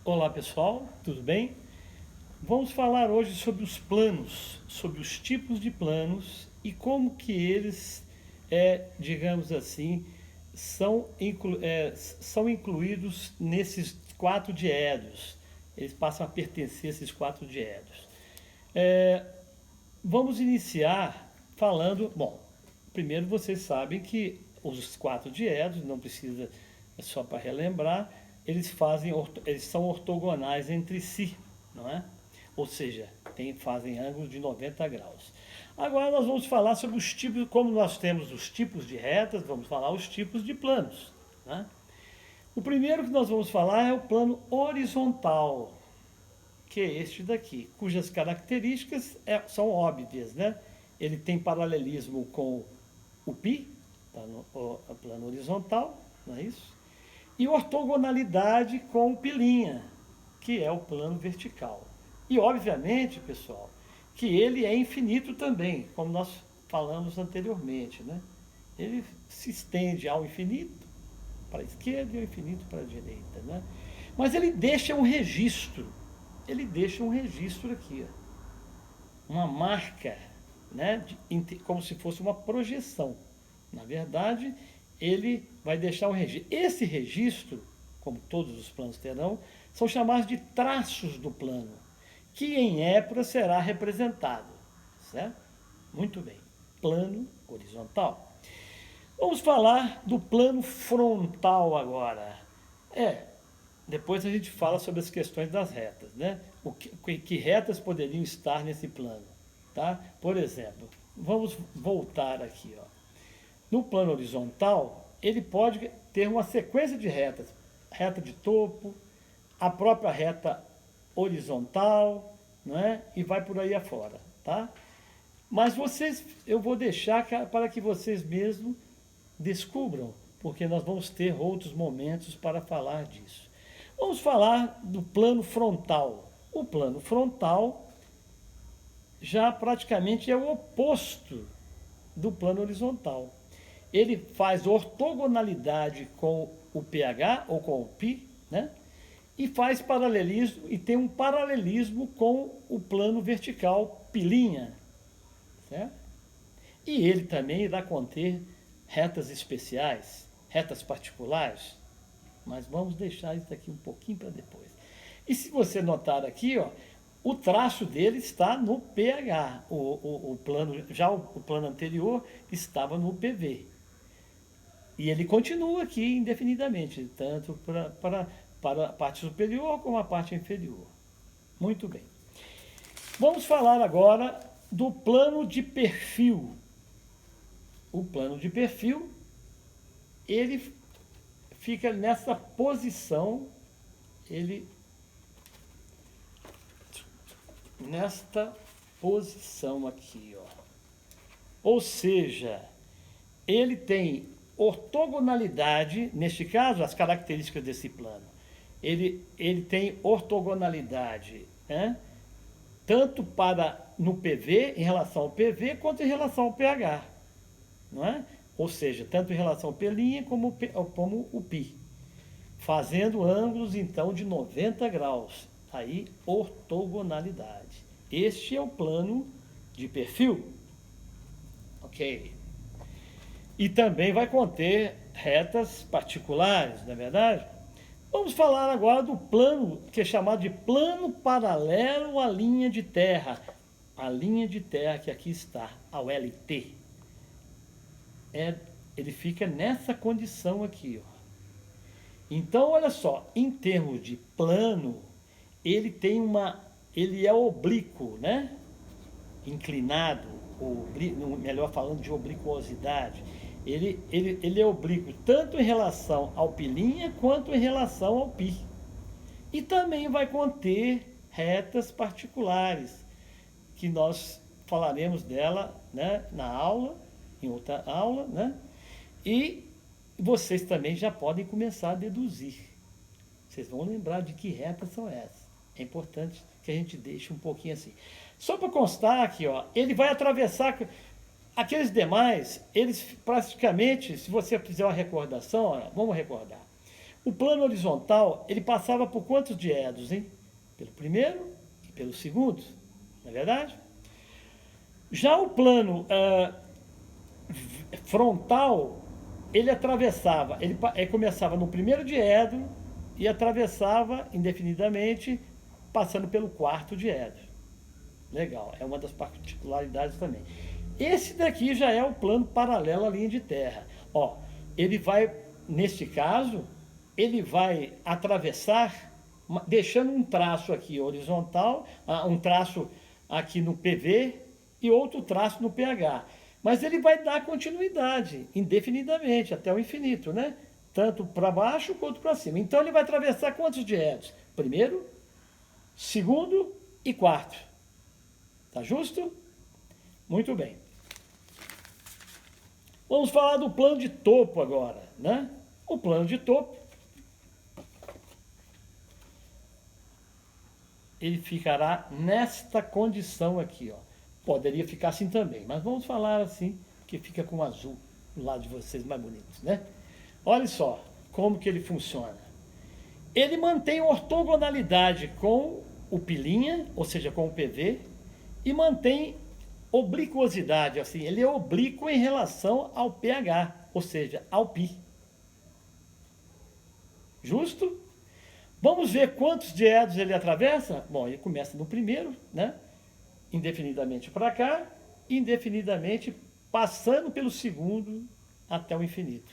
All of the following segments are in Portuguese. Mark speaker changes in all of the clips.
Speaker 1: Olá pessoal, tudo bem? Vamos falar hoje sobre os planos, sobre os tipos de planos e como que eles, digamos assim, são incluídos nesses quatro diédros. Eles passam a pertencer a esses quatro diédros. É, Vamos iniciar falando, bom, primeiro vocês sabem que os quatro diédros, não precisa, é só para relembrar, eles são ortogonais entre si, não é? Ou seja, fazem ângulos de 90 graus. Agora nós vamos falar sobre os tipos, como nós temos os tipos de retas, vamos falar os tipos de planos, né? O primeiro que nós vamos falar é o plano horizontal, que é este daqui, cujas características são óbvias, né? Ele tem paralelismo com o π, tá no plano horizontal, não é isso? E ortogonalidade com o pilinha, que é o plano vertical. E obviamente, pessoal, que ele é infinito também, como nós falamos anteriormente, né? Ele se estende ao infinito para a esquerda e ao infinito para a direita, né? Mas ele deixa um registro, aqui, ó, uma marca, né, como se fosse uma projeção. Na verdade, ele vai deixar um registro. Esse registro, como todos os planos terão, são chamados de traços do plano, que em épura será representado, certo? Muito bem. Plano horizontal. Vamos falar do plano frontal agora. Depois a gente fala sobre as questões das retas, né? Que retas poderiam estar nesse plano, tá? Por exemplo, vamos voltar aqui, ó. No plano horizontal, ele pode ter uma sequência de retas, reta de topo, a própria reta horizontal, né? E vai por aí afora, tá? Mas eu vou deixar para que vocês mesmos descubram, porque nós vamos ter outros momentos para falar disso. Vamos falar do plano frontal. O plano frontal já praticamente é o oposto do plano horizontal. Ele faz ortogonalidade com o pH ou com o π, né? E faz paralelismo e tem um paralelismo com o plano vertical pilinha, certo? E ele também irá conter retas especiais, retas particulares, mas vamos deixar isso aqui um pouquinho para depois. E se você notar aqui, ó, o traço dele está no pH, o plano, já o plano anterior estava no PV. E ele continua aqui indefinidamente, tanto para a parte superior como a parte inferior. Muito bem. Vamos falar agora do plano de perfil. O plano de perfil, ele fica nessa posição, nesta posição aqui, ó. Ou seja, ele tem ortogonalidade, neste caso, as características desse plano. Ele tem ortogonalidade, né? Tanto no PV, em relação ao PV, quanto em relação ao pH, não é? Ou seja, tanto em relação ao P' como o π, fazendo ângulos então de 90 graus, aí ortogonalidade. Este é o plano de perfil, ok? E também vai conter retas particulares, não é verdade? Vamos falar agora do plano, que é chamado de plano paralelo à linha de terra. A linha de terra que aqui está, a LT. Ele fica nessa condição aqui, ó. Então, olha só, em termos de plano, ele é oblíquo, né? Inclinado, melhor falando de obliquosidade. Ele é oblíquo tanto em relação ao pilinha quanto em relação ao π. E também vai conter retas particulares, que nós falaremos dela, né, na aula, em outra aula, né? E vocês também já podem começar a deduzir. Vocês vão lembrar de que retas são essas. É importante que a gente deixe um pouquinho assim. Só para constar aqui, ó, ele vai atravessar aqueles demais, eles praticamente, se você fizer uma recordação, ó, vamos recordar. O plano horizontal, ele passava por quantos diedros, hein? Pelo primeiro e pelo segundo, não é verdade? Já o plano frontal, ele atravessava, ele começava no primeiro diedro e atravessava indefinidamente, passando pelo quarto diedro. Legal, é uma das particularidades também. Esse daqui já é o plano paralelo à linha de terra. Ó, ele vai, neste caso, ele vai atravessar, deixando um traço aqui horizontal, um traço aqui no PV e outro traço no pH. Mas ele vai dar continuidade, indefinidamente, até o infinito, né? Tanto para baixo quanto para cima. Então ele vai atravessar quantos diedros? Primeiro, segundo e quarto. Tá justo? Muito bem. Vamos falar do plano de topo agora, né? O plano de topo, ele ficará nesta condição aqui, ó. Poderia ficar assim também, mas vamos falar assim, que fica com azul do lado de vocês mais bonitos, né? Olha só como que ele funciona. Ele mantém ortogonalidade com o pilinha, ou seja, com o PV, e mantém obliquosidade, assim, ele é oblíquo em relação ao pH, ou seja, ao π. Justo? Vamos ver quantos diedros ele atravessa? Bom, ele começa no primeiro, né? Indefinidamente para cá, indefinidamente passando pelo segundo até o infinito.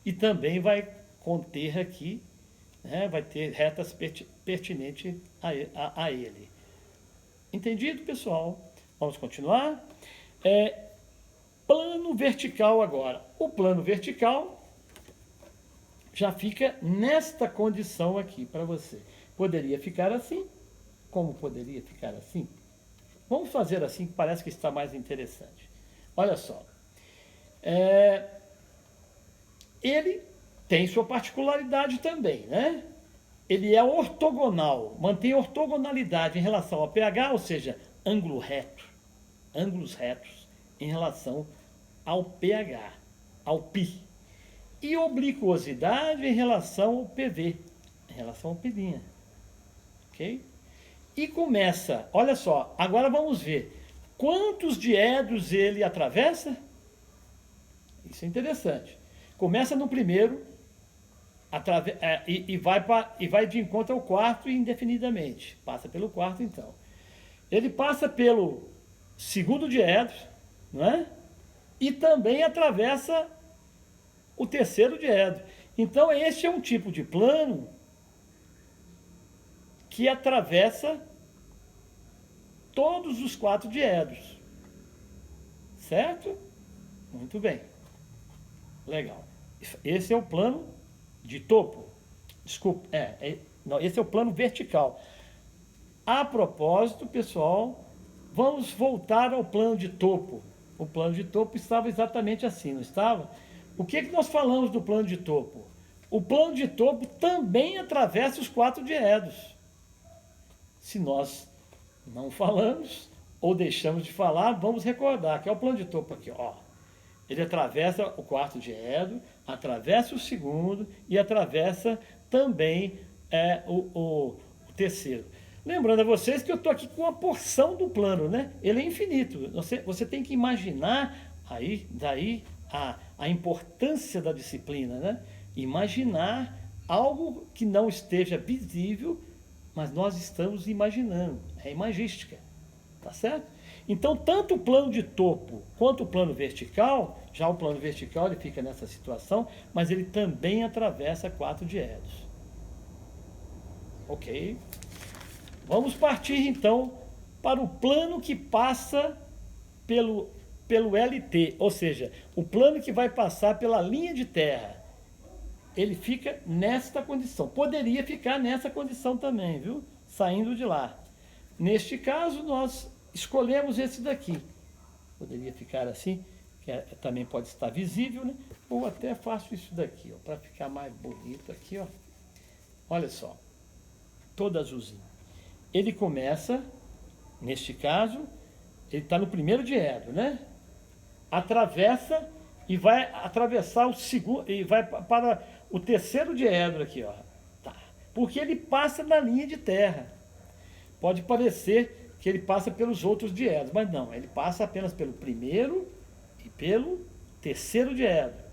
Speaker 1: E também vai conter aqui, né? Vai ter retas pertinentes a ele. Entendido, pessoal? Vamos continuar. Plano vertical agora. O plano vertical já fica nesta condição aqui para você. Poderia ficar assim, como poderia ficar assim? Vamos fazer assim, que parece que está mais interessante. Olha só. Ele tem sua particularidade também, né? Ele é ortogonal, mantém ortogonalidade em relação ao pH, ou seja, ângulos retos em relação ao pH, ao π. E obliquosidade em relação ao PV, em relação ao pilinha. Ok? E começa, olha só, agora vamos ver quantos diedros ele atravessa. Isso é interessante. Começa no primeiro e vai de encontro ao quarto indefinidamente. Passa pelo quarto, então. Ele passa pelo segundo diedro, não é? E também atravessa o terceiro diedro. Então, este é um tipo de plano que atravessa todos os 4 diedros. Certo? Muito bem. Legal. Esse é o plano de topo. Desculpa, não, esse é o plano vertical. A propósito, pessoal, vamos voltar ao plano de topo. O plano de topo estava exatamente assim, não estava? O que nós falamos do plano de topo? O plano de topo também atravessa os 4 diedros. Se nós não falamos ou deixamos de falar, vamos recordar que é o plano de topo aqui, ó. Ele atravessa o 4º diedro, atravessa o segundo e atravessa também o terceiro. Lembrando a vocês que eu estou aqui com uma porção do plano, né? Ele é infinito. Você tem que imaginar daí a importância da disciplina, né? Imaginar algo que não esteja visível, mas nós estamos imaginando. É imagística, tá certo? Então, tanto o plano de topo quanto o plano vertical, já o plano vertical ele fica nessa situação, mas ele também atravessa 4 diedros. Ok? Vamos partir então para o plano que passa pelo LT, ou seja, o plano que vai passar pela linha de terra. Ele fica nesta condição. Poderia ficar nessa condição também, viu? Saindo de lá. Neste caso, nós escolhemos esse daqui. Poderia ficar assim, que também pode estar visível, né? Ou até faço isso daqui, ó, para ficar mais bonito aqui, ó. Olha só, todo azulzinho. Ele começa, neste caso, ele está no primeiro diedro, né? Atravessa e vai atravessar o segundo, e vai para o terceiro diedro aqui, ó. Tá. Porque ele passa na linha de terra. Pode parecer que ele passa pelos outros diedros, mas não, ele passa apenas pelo primeiro e pelo terceiro diedro.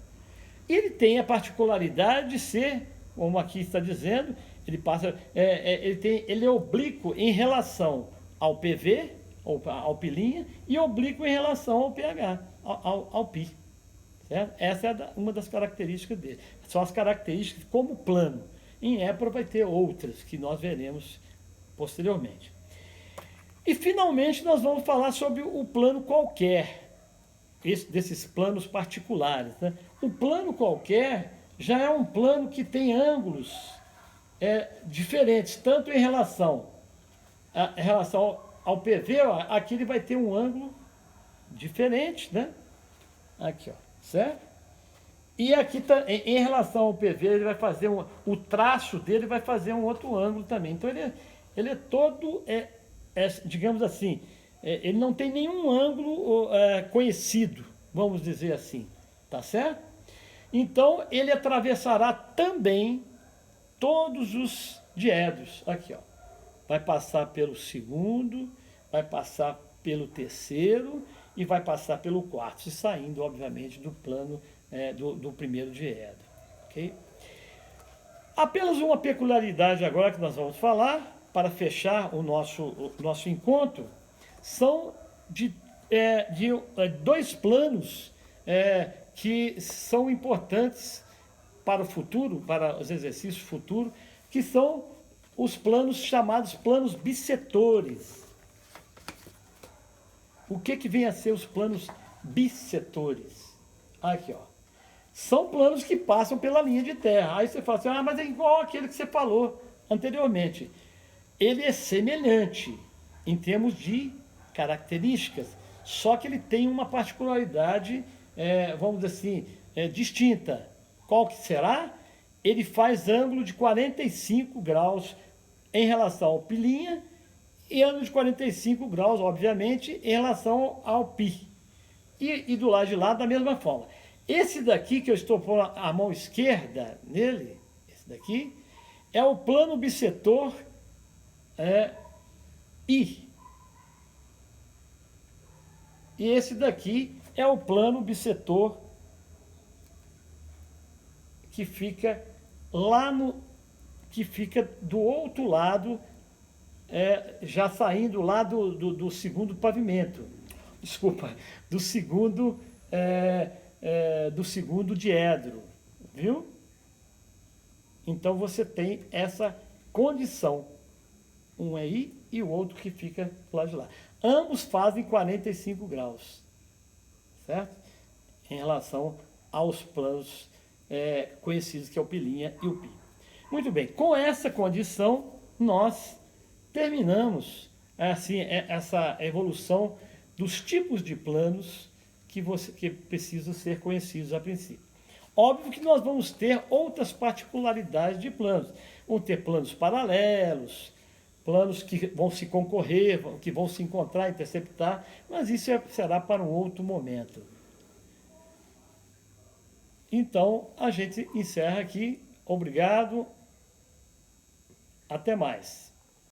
Speaker 1: E ele tem a particularidade de ser, como aqui está dizendo, ele passa, ele é oblíquo em relação ao PV, ao pilinha, e oblíquo em relação ao pH, ao pi. Certo? Essa é uma das características dele. São as características como plano. Em Épora vai ter outras que nós veremos posteriormente. E finalmente nós vamos falar sobre o plano qualquer, desses planos particulares. Né? O plano qualquer já é um plano que tem ângulos diferentes, tanto em relação ao PV, ó, aqui ele vai ter um ângulo diferente, né? Aqui, ó, certo? E aqui, em relação ao PV, ele vai fazer o traço dele vai fazer um outro ângulo também. Então ele é todo, digamos assim, ele não tem nenhum ângulo conhecido, vamos dizer assim, tá certo? Então ele atravessará também todos os diedros, aqui, ó. Vai passar pelo segundo, vai passar pelo terceiro e vai passar pelo quarto, saindo, obviamente, do plano do primeiro diedro. Okay? Apenas uma peculiaridade agora que nós vamos falar, para fechar o nosso encontro, são de dois planos que são importantes para o futuro, para os exercícios futuros, que são os planos chamados planos bissetores. O que vem a ser os planos bissetores? Aqui, ó. São planos que passam pela linha de terra. Aí você fala assim, mas é igual aquele que você falou anteriormente. Ele é semelhante em termos de características, só que ele tem uma particularidade, vamos dizer assim, distinta. Qual que será? Ele faz ângulo de 45 graus em relação ao pilinha e ângulo de 45 graus, obviamente, em relação ao pi. E do lado de lá, da mesma forma. Esse daqui, que eu estou pondo a mão esquerda nele, esse daqui, é o plano bissetor I. E esse daqui é o plano bissetor que fica que fica do outro lado, já saindo lá do segundo pavimento. Desculpa, do segundo diedro, viu? Então você tem essa condição, um aí e o outro que fica lá de lá. Ambos fazem 45 graus, certo? Em relação aos planos conhecidos, que é o pilinha e o pi. Muito bem, com essa condição nós terminamos assim, essa evolução dos tipos de planos que precisam ser conhecidos a princípio. Óbvio que nós vamos ter outras particularidades de planos. Vamos ter planos paralelos, planos que vão se concorrer, que vão se encontrar, interceptar, mas isso será para um outro momento. Então, a gente encerra aqui. Obrigado. Até mais.